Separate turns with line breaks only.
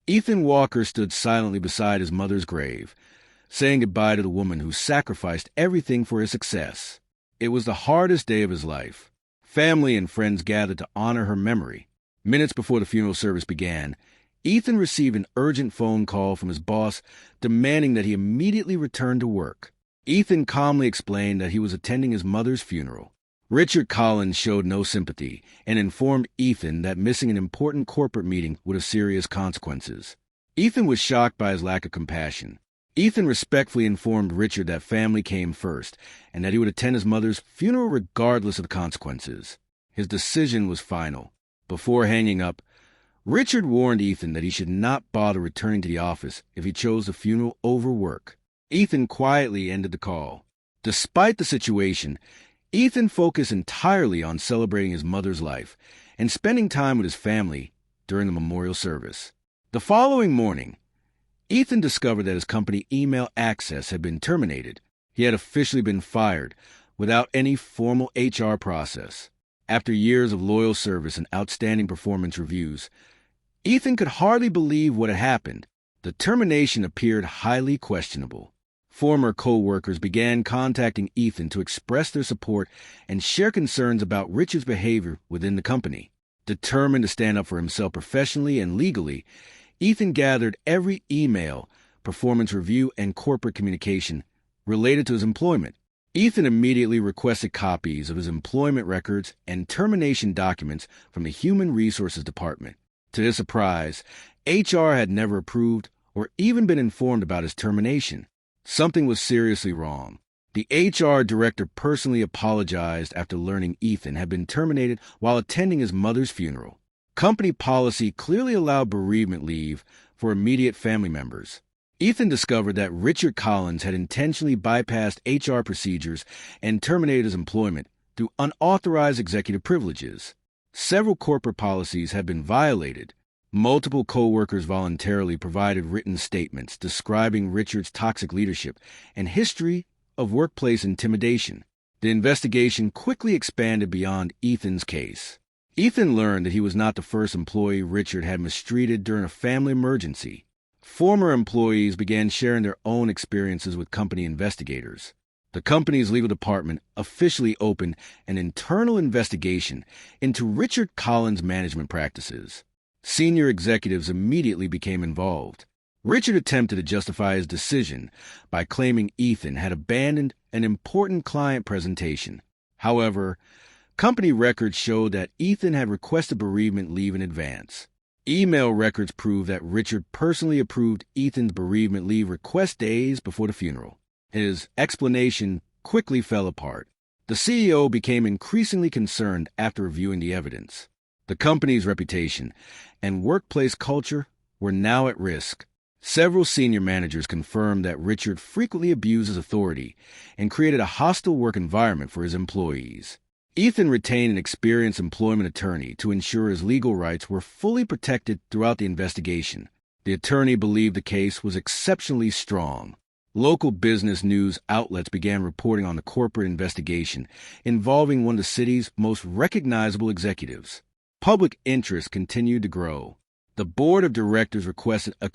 Ethan Walker stood silently beside his mother's grave, saying goodbye to the woman who sacrificed everything for his success. It was the hardest day of his life. Family and friends gathered to honor her memory. Minutes before the funeral service began, Ethan received an urgent phone call from his boss demanding that he immediately return to work. Ethan calmly explained that he was attending his mother's funeral. Richard Collins showed no sympathy and informed Ethan that missing an important corporate meeting would have serious consequences. Ethan was shocked by his lack of compassion. Ethan respectfully informed Richard that family came first and that he would attend his mother's funeral regardless of the consequences. His decision was final. Before hanging up, Richard warned Ethan that he should not bother returning to the office if he chose the funeral over work. Ethan quietly ended the call. Despite the situation, Ethan focused entirely on celebrating his mother's life and spending time with his family during the memorial service. The following morning, Ethan discovered that his company email access had been terminated. He had officially been fired without any formal HR process. After years of loyal service and outstanding performance reviews, Ethan could hardly believe what had happened. The termination appeared highly questionable. Former co-workers began contacting Ethan to express their support and share concerns about Richard's behavior within the company. Determined to stand up for himself professionally and legally, Ethan gathered every email, performance review, and corporate communication related to his employment. Ethan immediately requested copies of his employment records and termination documents from the Human Resources Department. To his surprise, HR had never approved or even been informed about his termination. Something was seriously wrong. The HR director personally apologized after learning Ethan had been terminated while attending his mother's funeral. Company policy clearly allowed bereavement leave for immediate family members. Ethan discovered that Richard Collins had intentionally bypassed HR procedures and terminated his employment through unauthorized executive privileges. Several corporate policies had been violated. Multiple co-workers voluntarily provided written statements describing Richard's toxic leadership and history of workplace intimidation. The investigation quickly expanded beyond Ethan's case. Ethan learned that he was not the first employee Richard had mistreated during a family emergency. Former employees began sharing their own experiences with company investigators. The company's legal department officially opened an internal investigation into Richard Collins' management practices. Senior executives immediately became involved. Richard attempted to justify his decision by claiming Ethan had abandoned an important client presentation. However, company records showed that Ethan had requested bereavement leave in advance. Email records proved that Richard personally approved Ethan's bereavement leave request days before the funeral. His explanation quickly fell apart. The CEO became increasingly concerned after reviewing the evidence. The company's reputation and workplace culture were now at risk. Several senior managers confirmed that Richard frequently abused his authority and created a hostile work environment for his employees. Ethan retained an experienced employment attorney to ensure his legal rights were fully protected throughout the investigation. The attorney believed the case was exceptionally strong. Local business news outlets began reporting on the corporate investigation involving one of the city's most recognizable executives. Public interest continued to grow. The board of directors requested a